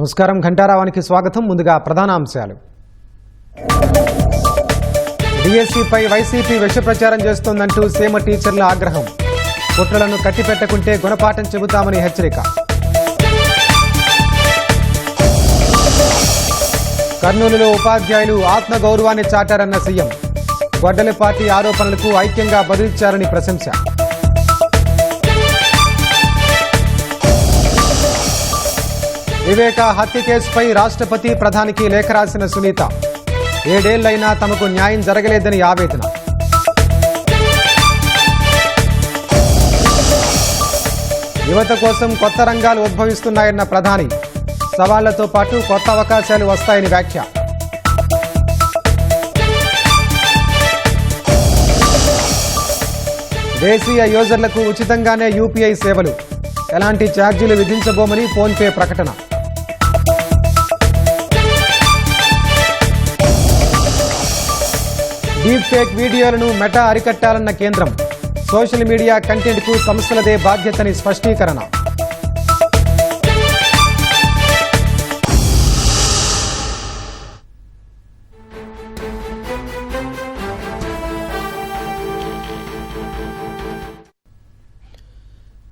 నమస్కారం. ఘంటారావానికి స్వాగతం. ముందుగా ప్రధాన అంశాలు. డిఎస్సిపై వైసీపీ విష ప్రచారం చేస్తోందంటూ సీమ టీచర్ల ఆగ్రహం. కుట్రలను కట్టిపెట్టకుంటే గుణపాఠం చెబుతామని హెచ్చరిక. కర్నూలులో ఉపాధ్యాయులు ఆత్మగౌరవాన్ని చాటారన్న సీఎం. గొడ్డలిపాటి ఆరోపణలకు ఐక్యంగా బదులిచ్చారని ప్రశంస. వివేక హత్య కేసుపై రాష్ట్రపతి ప్రధానికి లేఖ రాసిన సునీత. 7 ఏళ్లైనా తమకు న్యాయం జరగలేదని ఆవేదన. యువత కోసం కొత్త రంగాలు ఉద్భవిస్తున్నాయన్న ప్రధాని. సవాళ్లతో పాటు కొత్త అవకాశాలు వస్తాయని వ్యాఖ్య. దేశీయ యూజర్లకు ఉచితంగానే యూపీఐ సేవలు. ఎలాంటి ఛార్జీలు విధించబోమని ఫోన్పే ప్రకటన. డీప్ ఫేక్ వీడియోలను మెటా అరికట్టాలన్న కేంద్రం. సోషల్ మీడియా కంటెంట్కు సంస్థలదే బాధ్యతని స్పష్టీకరణ.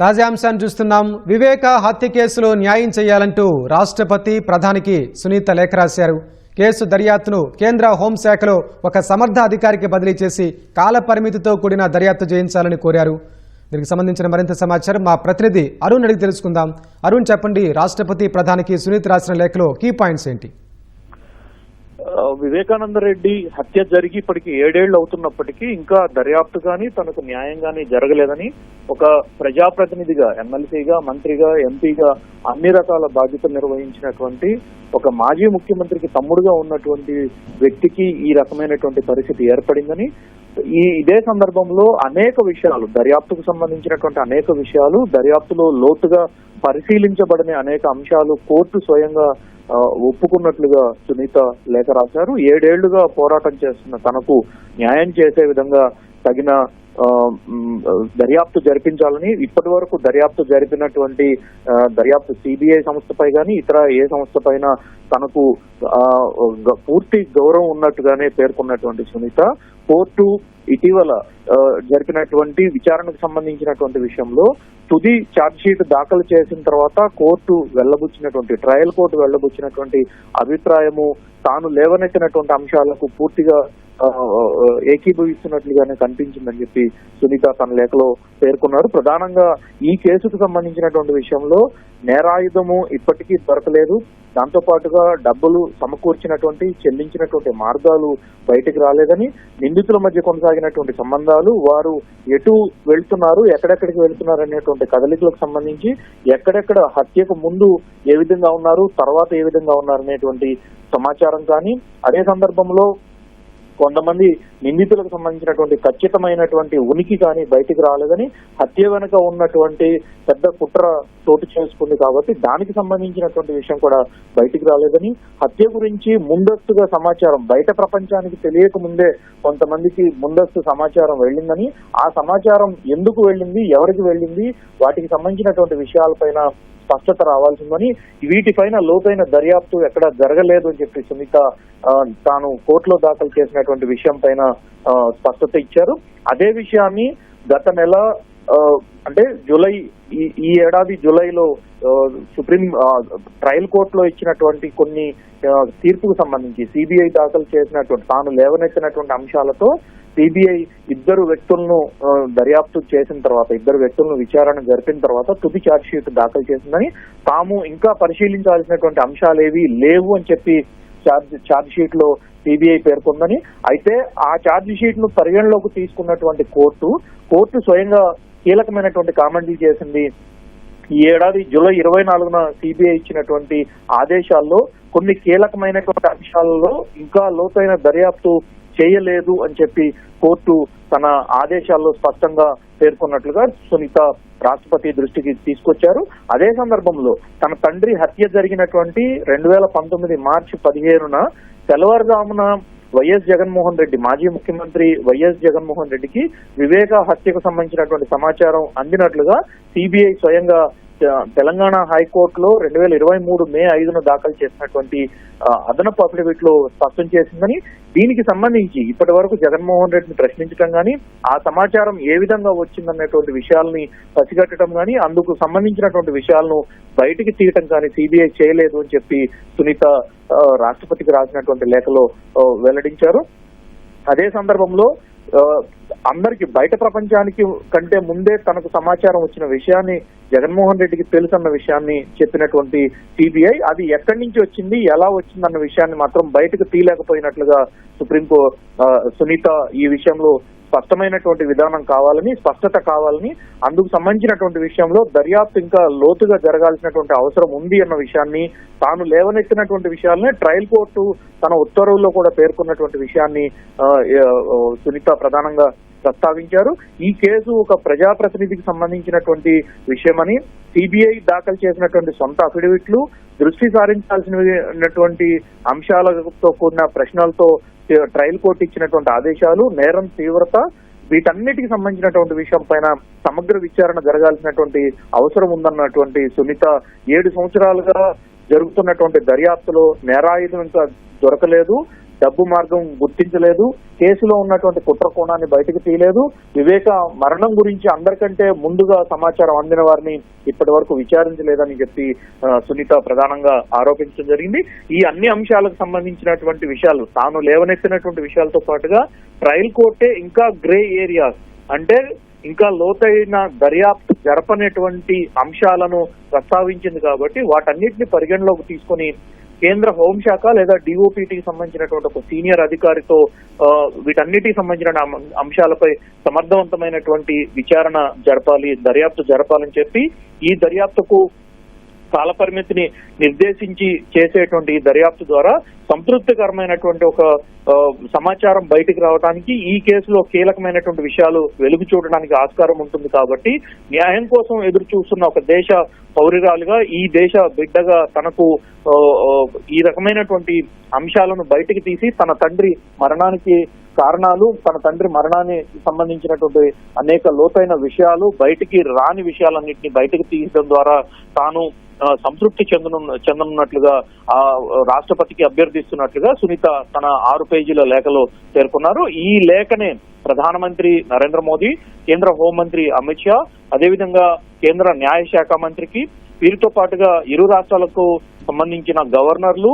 తాజా అంశాన్ని చూస్తున్నాం. వివేక హత్య కేసులో న్యాయం చేయాలంటూ రాష్ట్రపతి ప్రధానికి సునీత లేఖ రాశారు. కేసు దర్యాప్తును కేంద్ర హోంశాఖలో ఒక సమర్థ అధికారికి బదిలీ చేసి కాల పరిమితితో కూడిన దర్యాప్తు చేయించాలని కోరారు. దీనికి సంబంధించిన మరింత సమాచారం మా ప్రతినిధి అరుణ్ అడిగి తెలుసుకుందాం. అరుణ్, చెప్పండి, రాష్ట్రపతి ప్రధానికి సునీత రాసిన లేఖలో కీ పాయింట్స్ ఏంటి? వివేకానంద రెడ్డి హత్య జరిగి ఇప్పటికి 7 ఏళ్లు అవుతున్నప్పటికీ ఇంకా దర్యాప్తు గాని తనకు న్యాయం గాని జరగలేదని ఒక ప్రజాప్రతినిధిగా, ఎమ్మెల్సీగా, మంత్రిగా, ఎంపీగా అన్ని రకాల బాధ్యతలు నిర్వహించినటువంటి ఒక మాజీ ముఖ్యమంత్రికి తమ్ముడుగా ఉన్నటువంటి వ్యక్తికి ఈ రకమైనటువంటి పరిస్థితి ఏర్పడిందని, ఇదే సందర్భంలో అనేక విషయాలు, దర్యాప్తుకు సంబంధించినటువంటి అనేక విషయాలు, దర్యాప్తులో లోతుగా పరిశీలించబడిన అనేక అంశాలు కోర్టు స్వయంగా ఒప్పుకున్నట్లుగా సునీత లేఖ రాశారు. 7 ఏళ్లుగా పోరాటం చేస్తున్న తనకు న్యాయం చేసే విధంగా తగిన దర్యాప్తు జరిపించాలని, ఇప్పటి వరకు దర్యాప్తు జరిపినటువంటి దర్యాప్తు సిబిఐ సంస్థపై గాని ఇతర ఏ సంస్థ పైన తనకు పూర్తి గౌరవం ఉన్నట్టుగానే పేర్కొన్నటువంటి సునీత కోర్టు ఇటీవల జరిపినటువంటి విచారణకు సంబంధించినటువంటి విషయంలో తుది ఛార్జ్ షీట్ దాఖలు చేసిన తర్వాత కోర్టు వెళ్లబుచ్చినటువంటి, ట్రయల్ కోర్టు వెళ్లబుచ్చినటువంటి అభిప్రాయము తాను లేవనెత్తినటువంటి అంశాలకు పూర్తిగా ఏకీభవిస్తున్నట్లుగానే కనిపించిందని చెప్పి సునీత తన లేఖలో పేర్కొన్నారు. ప్రధానంగా ఈ కేసుకు సంబంధించినటువంటి విషయంలో నేరాయుధము ఇప్పటికీ దొరకలేదు. దాంతో పాటుగా డబ్బులు సమకూర్చినటువంటి, చెల్లించినటువంటి మార్గాలు బయటకు రాలేదని, నిందితుల మధ్య కొనసాగినటువంటి సంబంధాలు, వారు ఎటు వెళ్తున్నారు, ఎక్కడెక్కడికి వెళ్తున్నారు అనేటువంటి కదలికలకు సంబంధించి, ఎక్కడెక్కడ హత్యకు ముందు ఏ విధంగా ఉన్నారు, తర్వాత ఏ విధంగా ఉన్నారు అనేటువంటి సమాచారం కానీ, అదే సందర్భంలో కొంతమంది నిందితులకు సంబంధించినటువంటి ఖచ్చితమైనటువంటి ఉనికి కానీ బయటికి రాలేదని, హత్య వెనుక ఉన్నటువంటి పెద్ద కుట్ర చోటు చేసుకుంది కాబట్టి దానికి సంబంధించినటువంటి విషయం కూడా బయటికి రాలేదని, హత్య గురించి ముందస్తుగా సమాచారం బయట ప్రపంచానికి తెలియక ముందే కొంతమందికి ముందస్తు సమాచారం వెళ్ళిందని, ఆ సమాచారం ఎందుకు వెళ్ళింది, ఎవరికి వెళ్ళింది, వాటికి సంబంధించినటువంటి విషయాలపైన స్పష్టత రావాల్సిందని, వీటిపైన లోతైన దర్యాప్తు ఎక్కడ జరగలేదు అని చెప్పి సునీత తాను కోర్టులో దాఖలు చేసినటువంటి విషయం పైన స్పష్టత ఇచ్చారు. అదే విషయాన్ని గత నెల అంటే ఈ ఏడాది జూలైలో సుప్రీం ట్రయల్ కోర్టులో ఇచ్చినటువంటి కొన్ని తీర్పుకు సంబంధించి సిబిఐ దాఖలు చేసినటువంటి, తాను లేవనెత్తినటువంటి అంశాలతో సిబిఐ 2 వ్యక్తులను దర్యాప్తు చేసిన తర్వాత, 2 వ్యక్తులను విచారణ జరిపిన తర్వాత తుది ఛార్జ్ షీట్ దాఖలు చేసిందని, తాము ఇంకా పరిశీలించాల్సినటువంటి అంశాలేవి లేవు అని చెప్పి ఛార్జ్ షీట్ లో సిబిఐ పేర్కొందని. అయితే ఆ ఛార్జ్ షీట్ ను పరిగణలోకి తీసుకున్నటువంటి కోర్టు స్వయంగా కీలకమైనటువంటి కామెంట్లు చేసింది. ఈ ఏడాది జూలై 24న సిబిఐ ఇచ్చినటువంటి ఆదేశాల్లో కొన్ని కీలకమైనటువంటి అంశాలలో ఇంకా లోతైన దర్యాప్తు చేయలేదు అని చెప్పి కోర్టు తన ఆదేశాల్లో స్పష్టంగా పేర్కొన్నట్లుగా సునీత రాష్ట్రపతి దృష్టికి తీసుకొచ్చారు. అదే సందర్భంలో తన తండ్రి హత్య జరిగినటువంటి 2019 మార్చి 15న తెల్లవారుజామున వైఎస్ జగన్మోహన్ రెడ్డి, మాజీ ముఖ్యమంత్రి వైఎస్ జగన్మోహన్ రెడ్డికి వివేక హత్యకు సంబంధించినటువంటి సమాచారం అందినట్లుగా సిబిఐ స్వయంగా తెలంగాణ హైకోర్టులో 2023 మే 5న దాఖలు చేసినటువంటి అదనపు అఫిడవిట్ లో స్పష్టం చేసిందని, దీనికి సంబంధించి ఇప్పటి వరకు జగన్మోహన్ రెడ్డిని ప్రశ్నించడం గానీ, ఆ సమాచారం ఏ విధంగా వచ్చిందనేటువంటి విషయాల్ని పసిగట్టడం గానీ, అందుకు సంబంధించినటువంటి విషయాలను బయటికి తీయటం కానీ సిబిఐ చేయలేదు అని చెప్పి సునీత రాష్ట్రపతికి రాసినటువంటి లేఖలో వెల్లడించారు. అదే సందర్భంలో అందరికి బయట ప్రపంచానికి కంటే ముందే తనకు సమాచారం వచ్చిన విషయాన్ని జగన్మోహన్ రెడ్డికి తెలుసన్న విషయాన్ని చెప్పినటువంటి సిబిఐ అది ఎక్కడి నుంచి వచ్చింది, ఎలా వచ్చిందన్న విషయాన్ని మాత్రం బయటకు తీయలేకపోయినట్లుగా సుప్రీంకోర్టు సునీత ఈ విషయంలో స్పష్టమైనటువంటి విధానం కావాలని, స్పష్టత కావాలని, అందుకు సంబంధించినటువంటి విషయంలో దర్యాప్తు ఇంకా లోతుగా జరగాల్సినటువంటి అవసరం ఉంది అన్న విషయాన్ని, తాను లేవనెత్తినటువంటి విషయాలనే ట్రయల్ కోర్టు తన ఉత్తర్వుల్లో కూడా పేర్కొన్నటువంటి విషయాన్ని సునీత ప్రధానంగా ప్రస్తావించారు. ఈ కేసు ఒక ప్రజాప్రతినిధికి సంబంధించినటువంటి విషయమని, సిబిఐ దాఖలు చేసినటువంటి సొంత అఫిడవిట్లు, దృష్టి సారించాల్సినటువంటి అంశాలతో కూడిన ప్రశ్నలతో ట్రయల్ కోర్టు ఇచ్చినటువంటి ఆదేశాలు, నేరం తీవ్రత, వీటన్నిటికి సంబంధించినటువంటి విషయం పైన సమగ్ర విచారణ జరగాల్సినటువంటి అవసరం ఉందన్నటువంటి సునీత 7 సంవత్సరాలుగా జరుగుతున్నటువంటి దర్యాప్తులో నేరాయుధం ఇంకా దొరకలేదు, డబ్బు మార్గం గుర్తించలేదు, కేసులో ఉన్నటువంటి కుట్ర కోణాన్ని బయటకు తీయలేదు, వివేక మరణం గురించి అందరికంటే ముందుగా సమాచారం అందిన వారిని ఇప్పటి వరకు విచారించలేదని చెప్పి సునీత ప్రధానంగా ఆరోపించడం జరిగింది. ఈ అన్ని అంశాలకు సంబంధించినటువంటి విషయాలు, తాను లేవనెత్తినటువంటి విషయాలతో పాటుగా ట్రయల్ కోర్టే ఇంకా గ్రే ఏరియాస్ అంటే ఇంకా లోతైన దర్యాప్తు జరపనేటువంటి అంశాలను ప్రస్తావించింది కాబట్టి వాటన్నిటిని పరిగణలోకి తీసుకొని కేంద్ర హోంశాఖ లేదా డిఓపిటికి సంబంధించినటువంటి ఒక సీనియర్ అధికారితో వీటన్నిటికి సంబంధించిన అంశాలపై సమర్థవంతమైనటువంటి విచారణ జరపాలి, దర్యాప్తు జరపాలని చెప్పి ఈ దర్యాప్తుకు కాల పరిమితిని నిర్దేశించి చేసేటువంటి దర్యాప్తు ద్వారా సంతృప్తికరమైనటువంటి ఒక సమాచారం బయటికి రావడానికి, ఈ కేసులో కీలకమైనటువంటి విషయాలు వెలుగు చూడడానికి ఆస్కారం ఉంటుంది. కాబట్టి న్యాయం కోసం ఎదురు చూస్తున్న ఒక దేశ పౌరురాలుగా, ఈ దేశ బిడ్డగా తనకు ఈ రకమైనటువంటి అంశాలను బయటికి తీసి తన తండ్రి మరణానికి కారణాలు, తన తండ్రి మరణానికి సంబంధించినటువంటి అనేక లోతైన విషయాలు, బయటికి రాని విషయాలన్నింటినీ బయటకు తీయడం ద్వారా తాను సంతృప్తి చెందనున్నట్లుగా రాష్ట్రపతికి అభ్యర్థిస్తున్నట్లుగా సునీత తన 6 పేజీల లేఖలో పేర్కొన్నారు. ఈ లేఖనే ప్రధానమంత్రి నరేంద్ర మోదీ, కేంద్ర హోంమంత్రి అమిత్ షా, అదేవిధంగా కేంద్ర న్యాయశాఖ మంత్రికి, వీరితో పాటుగా ఇరు రాష్ట్రాలకు సంబంధించిన గవర్నర్లు,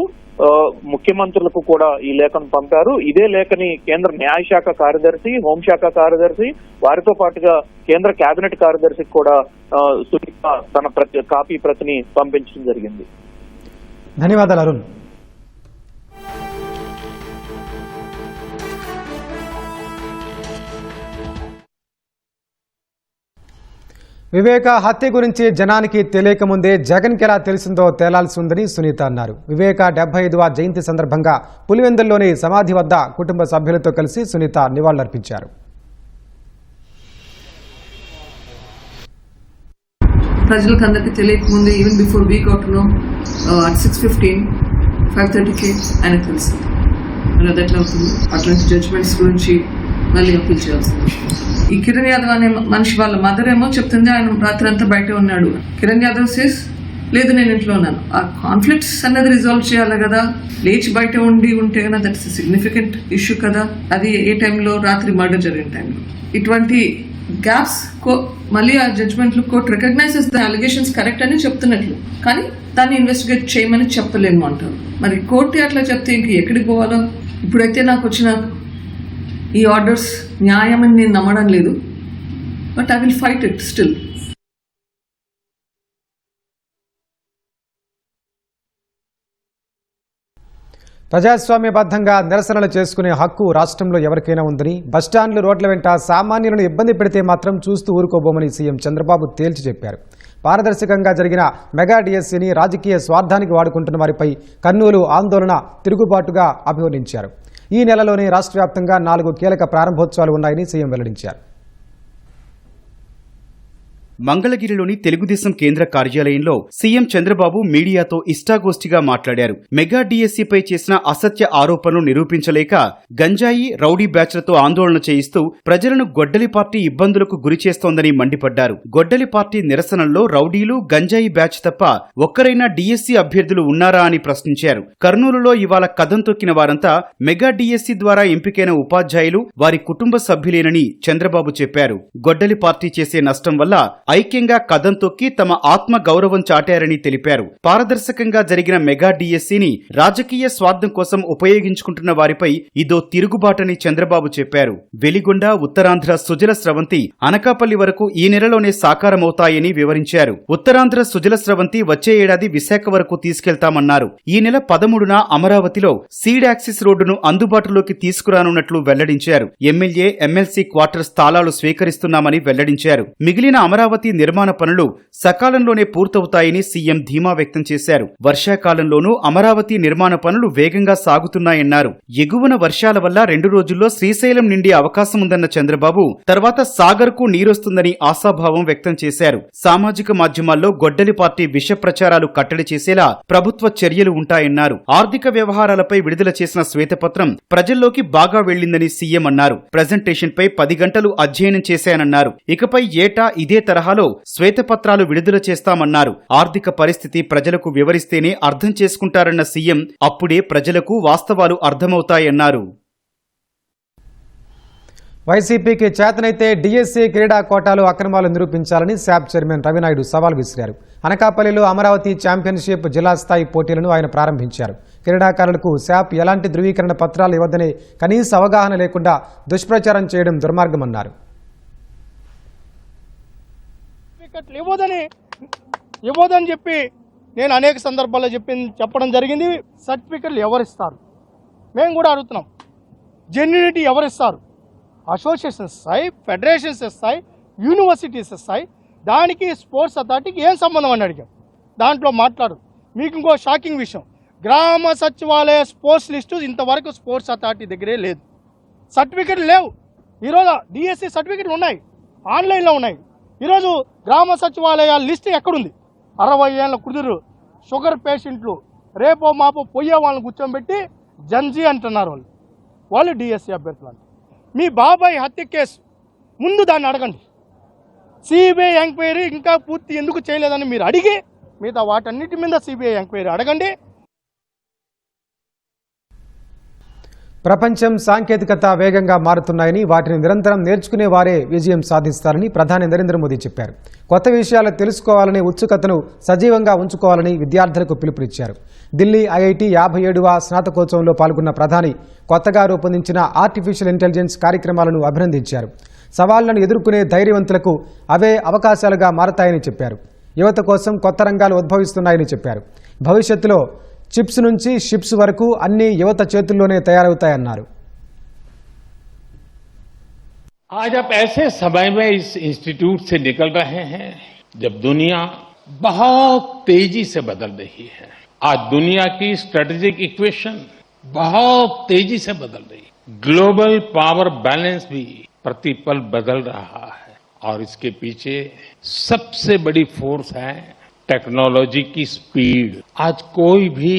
ముఖ్యమంత్రులకు కూడా ఈ లేఖను పంపారు. ఇదే లేఖని కేంద్ర న్యాయశాఖ కార్యదర్శి, హోంశాఖ కార్యదర్శి, వారితో పాటుగా కేంద్ర కేబినెట్ కార్యదర్శికి కూడా సునీత తన కాపీ ప్రతిని పంపించడం జరిగింది. ధన్యవాదాలు అరుణ్. వివేక హత్య గురించి జనానికి తెలియకముందే జగన్కి ఎలా తెలిసిందో తేలాల్సి ఉందని సునీత అన్నారు. వివేక 75వ జయంతి సందర్భంగా పులివెందుల్లోని సమాధి వద్ద కుటుంబ సభ్యులతో కలిసి సునీత నివాళులర్పించారు. ప్రజలకు అందరికీ తెలియకముందే, even before week out no at 6:15 5:30కి ఆయన తెలుసు. మరి అది ఎట్లా అవుతుంది? అట్లాంటి జడ్జ్మెంట్స్ గురించి మళ్ళీ అప్పీల్ చేయాల్సింది. ఈ కిరణ్ యాదవ్ అనే మనిషి వాళ్ళ మదర్ ఏమో చెప్తుంది ఆయన రాత్రి అంతా బయట ఉన్నాడు. కిరణ్ యాదవ్ సేస్ లేదు నేను ఇంట్లో ఉన్నాను. ఆ కాన్ఫ్లిక్ట్స్ అన్నది రిజాల్వ్ చేయాలి కదా. లేచి బయట ఉంటే కదా దట్స్ సిగ్నిఫికెంట్ ఇష్యూ కదా. అది ఏ టైంలో? రాత్రి మర్డర్ జరిగిన టైంలో. ఇటువంటి గ్యాప్స్ మళ్ళీ ఆ జడ్జ్మెంట్లు court recognises the allegations correct అని చెప్తున్నట్లు, కానీ దాన్ని ఇన్వెస్టిగేట్ చేయమని చెప్పలేము అంటారు. మరి కోర్టు అట్లా చెప్తే ఇంక ఎక్కడికి పోవాలో? ఇప్పుడైతే నాకు వచ్చిన ఈ ఆర్డర్స్ న్యాయమని నేను నమ్మడం లేదు, but I will fight it still. ప్రజాస్వామ్యబద్ధంగా నిరసనలు చేసుకునే హక్కు రాష్ట్రంలో ఎవరికైనా ఉందని, బస్టాండ్లు, రోడ్ల వెంట సామాన్యులను ఇబ్బంది పెడితే మాత్రం చూస్తూ ఊరుకోబోమని సీఎం చంద్రబాబు తేల్చి చెప్పారు. పారదర్శకంగా జరిగిన మెగా డిఎస్సీని రాజకీయ స్వార్థానికి వాడుకుంటున్న వారిపై కర్నూలు ఆందోళన తిరుగుబాటుగా అభివర్ణించారు. ఈ నెలలోనే రాష్ట్ర వ్యాప్తంగా 4 కీలక ప్రారంభోత్సవాలు ఉన్నాయని సీఎం వెల్లడించారు. మంగళగిరిలోని తెలుగుదేశం కేంద్ర కార్యాలయంలో సీఎం చంద్రబాబు మీడియాతో ఇష్టాగోష్ఠిగా మాట్లాడారు. మెగా డిఎస్సీపై చేసిన అసత్య ఆరోపణలు నిరూపించలేక గంజాయి రౌడీ బ్యాచ్లతో ఆందోళన చేయిస్తూ ప్రజలను గొడ్డలి పార్టీ ఇబ్బందులకు గురి చేస్తోందని మండిపడ్డారు. గొడ్డలి పార్టీ నిరసనల్లో రౌడీలు గంజాయి బ్యాచ్ తప్ప ఒక్కరైనా డిఎస్సీ అభ్యర్థులు ఉన్నారా అని ప్రశ్నించారు. కర్నూలులో ఇవాళ కదం తొక్కిన వారంతా మెగా డిఎస్సీ ద్వారా ఎంపికైన ఉపాధ్యాయులు వారి కుటుంబ సభ్యులేనని చంద్రబాబు చెప్పారు. గొడ్డలి పార్టీ చేసే నష్టం వల్ల ఐక్యంగా కదం తొక్కి తమ ఆత్మ గౌరవం చాటారని తెలిపారు. పారదర్శకంగా జరిగిన మెగా డిఎస్సీని రాజకీయ స్వార్థం కోసం ఉపయోగించుకుంటున్న వారిపై ఇదో తిరుగుబాటని చంద్రబాబు చెప్పారు. వెలిగొండ, ఉత్తరాంధ్ర సుజల స్రవంతి అనకాపల్లి వరకు ఈ నెలలోనే సాకారమవుతాయని వివరించారు. ఉత్తరాంధ్ర సుజల స్రవంతి వచ్చే ఏడాది విశాఖ వరకు తీసుకెళ్తామన్నారు. ఈ నెల 13న అమరావతిలో సీడ్ యాక్సిస్ రోడ్డును అందుబాటులోకి తీసుకురానున్నట్లు వెల్లడించారు. ఎమ్మెల్యే, ఎమ్మెల్సీ క్వార్టర్స్ తాళాలు స్వీకరిస్తున్నామని వెల్లడించారు. మిగిలిన అమరావతి నిర్మాణ పనులు సకాలంలోనే పూర్తవుతాయని సీఎం ధీమా వ్యక్తం చేశారు. వర్షాకాలంలోనూ అమరావతి నిర్మాణ పనులు వేగంగా సాగుతున్నాయన్నారు. ఎగువన వర్షాల వల్ల 2 రోజుల్లో శ్రీశైలం నిండే అవకాశముందన్న చంద్రబాబు తర్వాత సాగర్కు నీరొస్తుందని ఆశాభావం వ్యక్తం చేశారు. సామాజిక మాధ్యమాల్లో గొడ్డలి పార్టీ విష ప్రచారాలు కట్టడి చేసేలా ప్రభుత్వ చర్యలు ఉంటాయన్నారు. ఆర్థిక వ్యవహారాలపై విడుదల చేసిన శ్వేతపత్రం ప్రజల్లోకి బాగా వెళ్లిందని సీఎం అన్నారు. ప్రెజెంటేషన్పై 10 గంటలు అధ్యయనం చేశానన్నారు. ఇకపై ఏటా ఇదే తరహాలో శ్వేతపత్రాలు విడుదల చేస్తామన్నారు. ఆర్థిక పరిస్థితి ప్రజలకు వివరిస్తేనే అర్థం చేసుకుంటారన్న సీఎం అప్పుడే ప్రజలకు వాస్తవాలు అర్థమవుతాయన్నారు. వైసీపీకి చేతనైతే డిఎస్సీ క్రీడా కోటాలో అక్రమాలు నిరూపించాలని శాప్ చైర్మన్ రవినాయుడు సవాల్ విసిరారు. అనకాపల్లిలో అమరావతి ఛాంపియన్షిప్ జిల్లా స్థాయి పోటీలను ఆయన ప్రారంభించారు. క్రీడాకారులకు శాప్ ఎలాంటి ధృవీకరణ పత్రాలు ఇవ్వదని కనీస అవగాహన లేకుండా దుష్ప్రచారం చేయడం దుర్మార్గమన్నారు. ఇవ్వదని చెప్పి నేను అనేక సందర్భాల్లో చెప్పడం జరిగింది. సర్టిఫికెట్లు ఎవరిస్తారు మేము కూడా అడుగుతున్నాం. జెన్యూనిటీ ఎవరిస్తారు? అసోసియేషన్స్ ఇస్తాయి, ఫెడరేషన్స్ ఇస్తాయి, యూనివర్సిటీస్ ఇస్తాయి. దానికి స్పోర్ట్స్ అథారిటీకి ఏం సంబంధం అని అడిగాం. దాంట్లో మాట్లాడు. మీకు ఇంకో షాకింగ్ విషయం, గ్రామ సచివాలయ స్పోర్ట్స్ లిస్టు ఇంతవరకు స్పోర్ట్స్ అథారిటీ దగ్గరే లేదు. సర్టిఫికెట్లు లేవు. ఈరోజు డిఎస్సి సర్టిఫికెట్లు ఉన్నాయి, ఆన్లైన్లో ఉన్నాయి. ఈరోజు గ్రామ సచివాలయాల లిస్టు ఎక్కడుంది? 60 ఏళ్ళ కుదురు షుగర్ పేషెంట్లు రేపో మాపో పోయే వాళ్ళని కూర్చోబెట్టి జంజీ అంటున్నారు. వాళ్ళు డిఎస్సి అభ్యర్థులు అంటారు. మీ బాబాయ్ హత్య కేసు ముందు దాన్ని అడగండి. సిబిఐ ఎంక్వైరీ ఇంకా పూర్తి ఎందుకు చేయలేదని మీరు అడిగి మిగతా వాటన్నిటి మీద సిబిఐ ఎంక్వైరీ అడగండి. ప్రపంచం, సాంకేతికత వేగంగా మారుతున్నాయని వాటిని నిరంతరం నేర్చుకునే వారే విజయం సాధిస్తారని ప్రధాని నరేంద్ర మోదీ చెప్పారు. కొత్త విషయాలు తెలుసుకోవాలనే ఉత్సుకతను సజీవంగా ఉంచుకోవాలని విద్యార్థులకు పిలుపునిచ్చారు. ఢిల్లీ ఐఐటి 57వ స్నాతకోత్సవంలో పాల్గొన్న ప్రధాని కొత్తగా రూపొందించిన ఆర్టిఫిషియల్ ఇంటెలిజెన్స్ కార్యక్రమాలను అభినందించారు. సవాళ్లను ఎదుర్కొనే ధైర్యవంతులకు అవే అవకాశాలుగా మారతాయని చెప్పారు. యువత కోసం కొత్త రంగాలు ఉద్భవిస్తున్నాయని చెప్పారు. భవిష్యత్తులో చిప్స్ నుంచి షిప్స్ వరకు అన్ని యువత చేతుల్లోనే తయారవుతాయన్నారు. आज आप ऐसे समय में इस इंस्टीट्यूट से निकल रहे हैं जब दुनिया बहुत तेजी से बदल रही है. आज दुनिया की स्ट्रेटेजिक इक्वेशन बहुत तेजी से बदल रही है. ग्लोबल पावर बैलेंस भी प्रतिपल बदल रहा है और इसके पीछे सबसे बड़ी फोर्स है टेक्नोलॉजी की स्पीड. आज कोई भी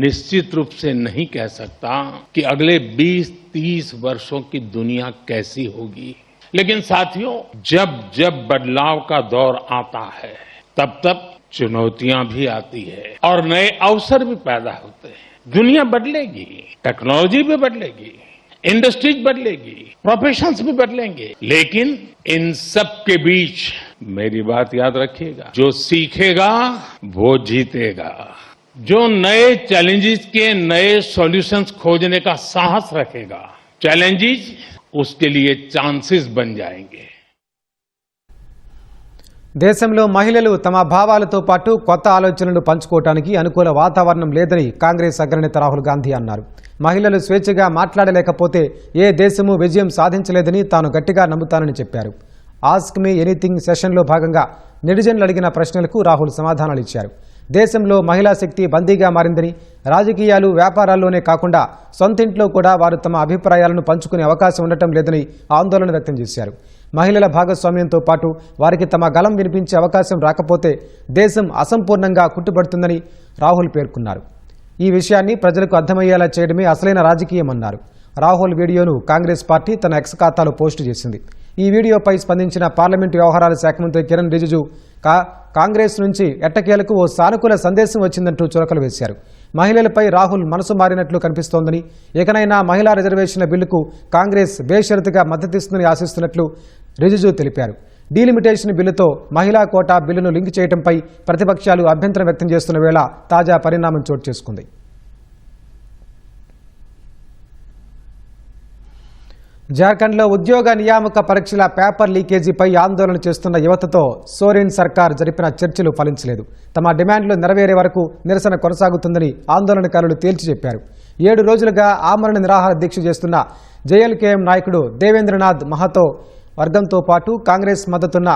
निश्चित रूप से नहीं कह सकता कि अगले 20-30 वर्षों की दुनिया कैसी होगी. लेकिन साथियों, जब जब बदलाव का दौर आता है तब तब चुनौतियां भी आती है और नए अवसर भी पैदा होते हैं. दुनिया बदलेगी, टेक्नोलॉजी भी बदलेगी, इंडस्ट्रीज बदलेगी, प्रोफेशंस भी बदलेंगे, लेकिन इन सब के बीच मेरी बात याद रखिएगा, जो सीखेगा वो जीतेगा. जो नए चैलेंजेस के नए सॉल्यूशंस खोजने का साहस रखेगा, चैलेंजेस उसके लिए चांसेस बन जाएंगे. దేశంలో మహిళలు తమ భావాలతో పాటు కొత్త ఆలోచనలు పంచుకోవడానికి అనుకూల వాతావరణం లేదని కాంగ్రెస్ అగ్రనేత రాహుల్ గాంధీ అన్నారు. మహిళలు స్వేచ్ఛగా మాట్లాడలేకపోతే ఏ దేశమూ విజయం సాధించలేదని తాను గట్టిగా నమ్ముతానని చెప్పారు. ఆస్క్ మీ ఎనీథింగ్ సెషన్లో భాగంగా నెటిజన్లు అడిగిన ప్రశ్నలకు రాహుల్ సమాధానాలు ఇచ్చారు. దేశంలో మహిళా శక్తి బందీగా మారిందని, రాజకీయాలు వ్యాపారాల్లోనే కాకుండా సొంతింట్లో కూడా వారు తమ అభిప్రాయాలను పంచుకునే అవకాశం ఉండటం లేదని ఆందోళన వ్యక్తం చేశారు. మహిళల భాగస్వామ్యంతో పాటు వారికి తమ గళం వినిపించే అవకాశం రాకపోతే దేశం అసంపూర్ణంగా కుట్టుబడుతుందని రాహుల్ పేర్కొన్నారు. ఈ విషయాన్ని ప్రజలకు అర్థమయ్యేలా చేయడమే అసలైన రాజకీయమన్నారు. రాహుల్ వీడియోను కాంగ్రెస్ పార్టీ తన ఎక్స్ ఖాతాలో పోస్టు చేసింది. ఈ వీడియోపై స్పందించిన పార్లమెంటు వ్యవహారాల శాఖ మంత్రి కిరణ్ రిజిజు కాంగ్రెస్ నుంచి ఎట్టకేలకు ఓ సానుకూల సందేశం వచ్చిందంటూ చురకలు వేశారు. మహిళలపై రాహుల్ మనసు మారినట్లు కనిపిస్తోందని, ఇకనైనా మహిళా రిజర్వేషన్ల బిల్లుకు కాంగ్రెస్ బేషరతుగా మద్దతిస్తుందని ఆశిస్తున్నట్లు రిజిజు తెలిపారు. డీలిమిటేషన్ బిల్లుతో మహిళా కోటా బిల్లును లింక్ చేయడంపై ప్రతిపక్షాలు అభ్యంతరం వ్యక్తం చేస్తున్న వేళ తాజా పరిణామం చోటు చేసుకుంది. జార్ఖండ్లో ఉద్యోగ నియామక పరీక్షల పేపర్ లీకేజీపై ఆందోళన చేస్తున్న యువతతో సోరెన్ సర్కార్ జరిపిన చర్చలు ఫలించలేదు. తమ డిమాండ్లు నెరవేరే వరకు నిరసన కొనసాగుతుందని ఆందోళనకారులు తేల్చి చెప్పారు. 7 రోజులుగా ఆమరణ నిరాహార దీక్ష చేస్తున్న జేఎల్కేఎం నాయకుడు దేవేంద్రనాథ్ మహాతో వర్గంతో పాటు కాంగ్రెస్ మద్దతున్న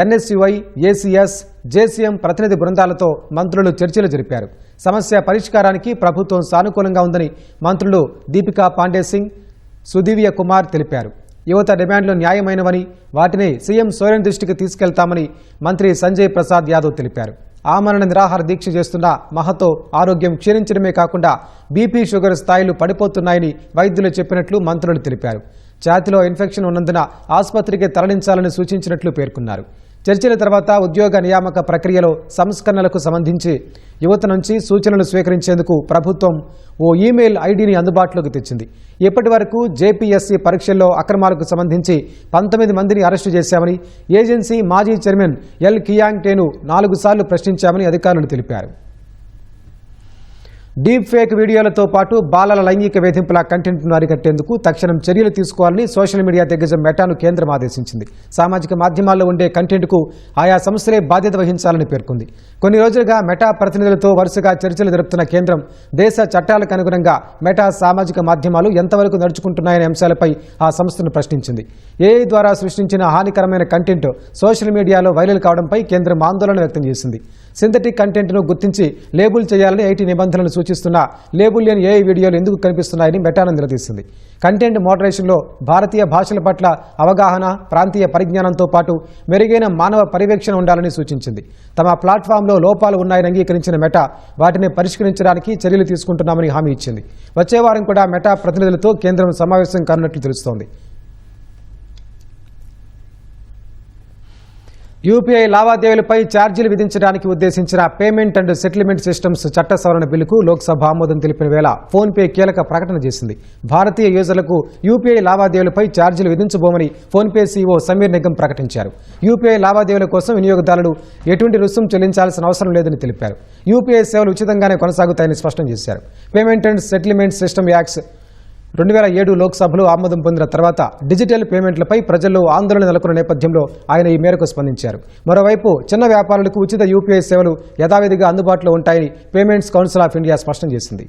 ఎన్ఎస్యుఐ, ఏసీఎస్, జేసీఎం ప్రతినిధి బృందాలతో మంత్రులు చర్చలు జరిపారు. సమస్య పరిష్కారానికి ప్రభుత్వం సానుకూలంగా ఉందని మంత్రులు దీపికా పాండే సింగ్, సుదివ్య కుమార్ తెలిపారు. యువత డిమాండ్లు న్యాయమైనవని, వాటిని సీఎం సోరెన్ దృష్టికి తీసుకెళ్తామని మంత్రి సంజయ్ ప్రసాద్ యాదవ్ తెలిపారు. ఆమరణ నిరాహార దీక్ష చేస్తున్న మహతో ఆరోగ్యం క్షీణించడమే కాకుండా బీపీ, షుగర్ స్థాయిలు పడిపోతున్నాయని వైద్యులు చెప్పినట్లు మంత్రులు తెలిపారు. ఛాతీలో ఇన్ఫెక్షన్ ఉన్నందున ఆసుపత్రికి తరలించాలని సూచించినట్లు పేర్కొన్నారు. చర్చల తర్వాత ఉద్యోగ నియామక ప్రక్రియలో సంస్కరణలకు సంబంధించి యువత నుంచి సూచనలు స్వీకరించేందుకు ప్రభుత్వం ఓ ఈమెయిల్ ఐడిని అందుబాటులోకి తెచ్చింది. ఇప్పటి వరకు జేపీఎస్సీ పరీక్షల్లో అక్రమాలకు సంబంధించి 19 మందిని అరెస్టు చేశామని, ఏజెన్సీ మాజీ చైర్మన్ ఎల్ కియాంగ్టేను 4 సార్లు ప్రశ్నించామని అధికారులు తెలిపారు. డీప్ ఫేక్ వీడియోలతో పాటు బాలల లైంగిక వేధింపుల కంటెంట్ను అరికట్టేందుకు తక్షణం చర్యలు తీసుకోవాలని సోషల్ మీడియా దిగ్గజం మెటాను కేంద్రం ఆదేశించింది. సామాజిక మాధ్యమాల్లో ఉండే కంటెంట్కు ఆయా సంస్థలే బాధ్యత వహించాలని పేర్కొంది. కొన్ని రోజులుగా మెటా ప్రతినిధులతో వరుసగా చర్చలు జరుపుతున్న కేంద్రం దేశ చట్టాలకు అనుగుణంగా మెటా సామాజిక మాధ్యమాలు ఎంతవరకు నడుచుకుంటున్నాయనే అంశాలపై ఆ సంస్థను ప్రశ్నించింది. ఏఐ ద్వారా సృష్టించిన హానికరమైన కంటెంట్ సోషల్ మీడియాలో వైరల్ కావడంపై కేంద్రం ఆందోళన వ్యక్తం చేసింది. సింథటిక్ కంటెంట్ను గుర్తించి లేబుల్ చేయాలని ఐటీ నిబంధనలు సూచిస్తున్న లేబుల్ లేని ఏఐ వీడియోలు ఎందుకు కనిపిస్తున్నాయని మెటాను నిలదీసింది. కంటెంట్ మోడరేషన్లో భారతీయ భాషల పట్ల అవగాహన, ప్రాంతీయ పరిజ్ఞానంతో పాటు మెరుగైన మానవ పర్యవేక్షణ ఉండాలని సూచించింది. తమ ప్లాట్ఫామ్లో లోపాలు ఉన్నాయని అంగీకరించిన మెటా వాటిని పరిష్కరించడానికి చర్యలు తీసుకుంటున్నామని హామీ ఇచ్చింది. వచ్చే వారం కూడా మెటా ప్రతినిధులతో కేంద్రం సమావేశం కానున్నట్లు తెలుస్తోంది. యూపీఐ లావాదేవీలపై ఛార్జీలు విధించడానికి ఉద్దేశించిన పేమెంట్ అండ్ సెటిల్మెంట్ సిస్టమ్స్ చట్ట సవరణ బిల్లుకు లోక్సభ ఆమోదం తెలిపిన వేళ ఫోన్పే కీలక ప్రకటన చేసింది. భారతీయ యూజర్లకు యూపీఐ లావాదేవీలపై ఛార్జీలు విధించబోమని ఫోన్పే సీఈఓ సమీర్ నిగమ్ ప్రకటించారు. యూపీఐ లావాదేవీల కోసం వినియోగదారులు ఎటువంటి రుసుం చెల్లించాల్సిన అవసరం లేదని తెలిపారు. యూపీఐ సేవలు ఉచితంగానే కొనసాగుతాయని స్పష్టం చేశారు. Payment and settlement system acts 2007 లోక్సభలో ఆమోదం పొందిన తర్వాత డిజిటల్ పేమెంట్లపై ప్రజల్లో ఆందోళన నెలకొన్న నేపథ్యంలో ఆయన ఈ మేరకు స్పందించారు. మరోవైపు చిన్న వ్యాపారులకు ఉచిత యూపీఐ సేవలు యథావిధిగా అందుబాటులో ఉంటాయని పేమెంట్స్ కౌన్సిల్ ఆఫ్ ఇండియా స్పష్టం చేసింది.